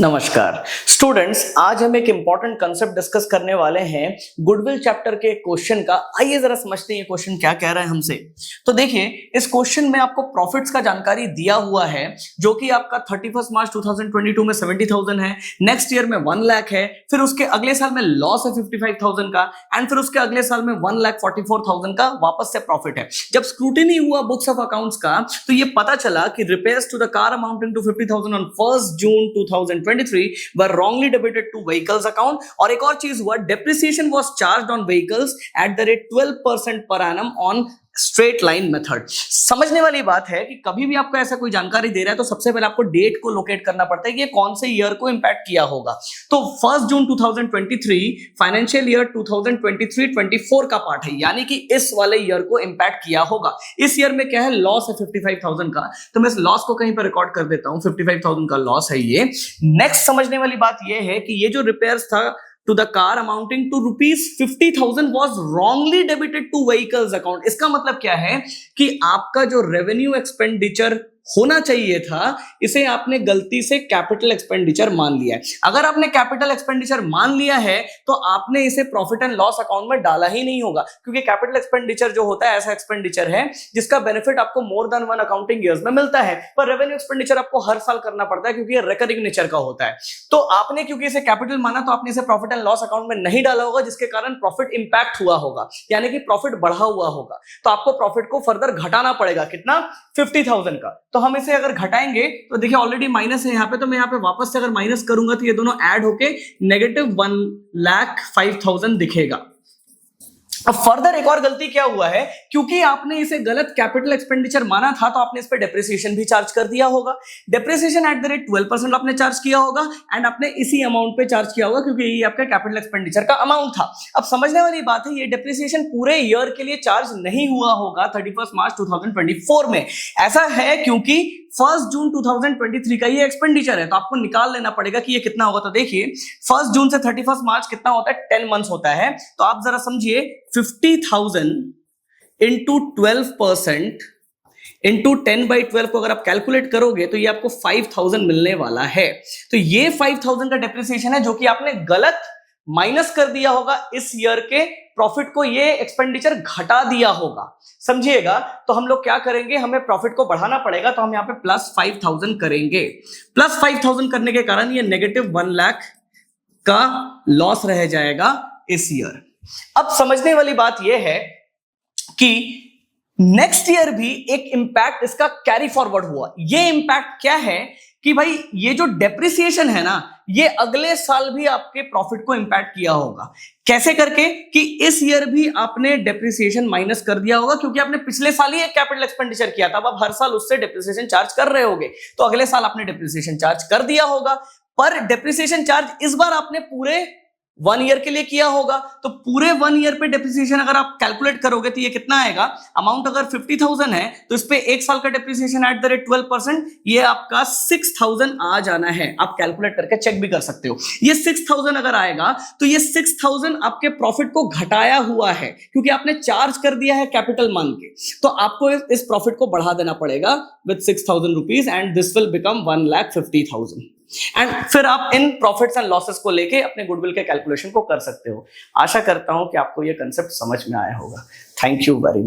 नमस्कार स्टूडेंट्स, आज हम एक इंपॉर्टेंट कंसेप्ट डिस्कस करने वाले हैं गुडविल चैप्टर के क्वेश्चन का। आइए जरा समझते हैं ये क्वेश्चन क्या कह रहा है हमसे। तो देखिए, इस क्वेश्चन में आपको प्रॉफिट्स का जानकारी दिया हुआ है जो कि आपका 31 मार्च 2022 में 70,000 है, नेक्स्ट ईयर में 1 लाख है, फिर उसके अगले साल में लॉस है 55,000 का, एंड फिर उसके अगले साल में 1,44,000 का वापस से प्रॉफिट है। जब स्क्रूटिनी हुआ बुक्स ऑफ अकाउंट्स का तो ये पता चला कि repairs to the car amounting to 50,000 on 1 June 2023 were wrongly debited to vehicles account। और एक और चीज हुआ, depreciation was charged on vehicles at the rate 12% per annum on straight line method. समझने वाली बात है कि कभी भी आपको ऐसा कोई जानकारी दे रहा है तो सबसे पहले आपको डेट को लोकेट करना पड़ता है कि ये कौन से ईयर को इंपैक्ट किया होगा। तो 1 जून 2023 फाइनेंशियल ईयर 2023-24 का पार्ट है, यानी कि इस वाले ईयर को इंपैक्ट किया होगा। इस ईयर में क्या है, लॉस है 55,000 का, तो मैं इस लॉस को कहीं पर रिकॉर्ड कर देता हूं। 55,000 का लॉस है ये। नेक्स्ट समझने वाली बात ये है कि ये जो रिपेयर्स था to the car amounting to rupees 50,000 was wrongly debited to vehicles account। इसका मतलब क्या है कि आपका जो रेवेन्यू एक्सपेंडिचर होना चाहिए था, इसे आपने गलती से कैपिटल एक्सपेंडिचर मान लिया है। अगर आपने कैपिटल एक्सपेंडिचर मान लिया है तो आपने इसे प्रॉफिट एंड लॉस अकाउंट में डाला ही नहीं होगा, क्योंकि कैपिटल एक्सपेंडिचर जो होता है ऐसा एक्सपेंडिचर है जिसका बेनिफिट आपको मोर देन 1 अकाउंटिंग ईयर्स में मिलता है, पर रेवेन्यू एक्सपेंडिचर आपको हर साल करना पड़ता है क्योंकि ये रिकरिंग नेचर का होता है। तो आपने क्योंकि इसे कैपिटल माना तो आपने इसे प्रॉफिट एंड लॉस अकाउंट में नहीं डाला होगा, जिसके कारण प्रॉफिट इंपैक्ट हुआ होगा, यानी कि प्रॉफिट बढ़ा हुआ होगा। तो आपको प्रॉफिट को फर्दर घटाना पड़ेगा, कितना, 50,000 का। तो हम इसे अगर घटाएंगे तो देखिए ऑलरेडी माइनस है यहाँ पे, तो मैं यहाँ पे वापस से अगर माइनस करूंगा तो ये दोनों ऐड होके नेगेटिव 1,05,000 दिखेगा। अब फर्दर एक और गलती क्या हुआ है, क्योंकि आपने इसे गलत कैपिटल एक्सपेंडिचर माना था तो आपने इस पे डेप्रिसिएशन भी चार्ज कर दिया होगा। डेप्रिसिएशन एट द रेट 12% आपने चार्ज किया होगा, एंड आपने इसी अमाउंट पे चार्ज किया होगा क्योंकि ये आपका कैपिटल एक्सपेंडिचर का अमाउंट था। अब समझने वाली बात है, ये डेप्रिसिएशन पूरे ईयर के लिए चार्ज नहीं हुआ होगा 31 मार्च 2024 में। ऐसा है क्योंकि 1 जून 2023 का ये एक्सपेंडिचर है, तो आपको निकाल लेना पड़ेगा कि ये कितना होगा। तो देखिए 1 जून से 31 मार्च कितना होता है, 10 मंथ्स होता है। तो आप जरा समझिए, 50,000 इंटू 12% इंटू 10/12 को अगर आप कैलकुलेट करोगे तो ये आपको 5,000 मिलने वाला है। तो ये 5,000 का डेप्रिसिएशन है जो कि आपने गलत माइनस कर दिया होगा इस ईयर के प्रॉफिट को, ये एक्सपेंडिचर घटा दिया होगा, समझिएगा। तो हम लोग क्या करेंगे, हमें प्रॉफिट को बढ़ाना पड़ेगा, तो हम यहाँ पे प्लस 5,000 करेंगे। प्लस 5,000 करने के कारण ये नेगेटिव 1 लाख का लॉस रह जाएगा इस ईयर। अब समझने वाली बात यह है कि नेक्स्ट ईयर भी एक इंपैक्ट इसका कैरी फॉरवर्ड हुआ। ये इंपैक्ट क्या है कि भाई ये जो डेप्रिसिएशन है ना, ये अगले साल भी आपके प्रॉफिट को इंपैक्ट किया होगा। कैसे करके, कि इस ईयर भी आपने डेप्रिसिएशन माइनस कर दिया होगा क्योंकि आपने पिछले साल ही एक कैपिटल एक्सपेंडिचर किया था। अब आप हर साल उससे डेप्रिसिएशन चार्ज कर रहे होगे, तो अगले साल आपने डेप्रिसिएशन चार्ज कर दिया होगा। पर डेप्रिसिएशन चार्ज इस बार आपने पूरे 1 ईयर के लिए किया होगा, तो पूरे 1 ईयर पे डेप्रिसिएशन अगर आप कैलकुलेट करोगे तो ये कितना आएगा, अमाउंट अगर 50,000 है तो इस पे एक साल का डेप्रिसिएशन एट द रेट 12%, ये आपका 6,000 आ जाना है। आप कैलकुलेट करके चेक भी कर सकते हो। ये 6,000 अगर आएगा तो ये 6,000 आपके प्रॉफिट को घटाया हुआ है क्योंकि आपने चार्ज कर दिया है कैपिटल मान के। तो आपको इस प्रॉफिट को बढ़ा देना पड़ेगा with 6,000 rupees, and this will become 1,50,000। And फिर आप इन प्रॉफिट्स एंड लॉसेस को लेके अपने गुडविल के कैलकुलेशन को कर सकते हो। आशा करता हूं कि आपको ये कंसेप्ट समझ में आया होगा। Thank you very much.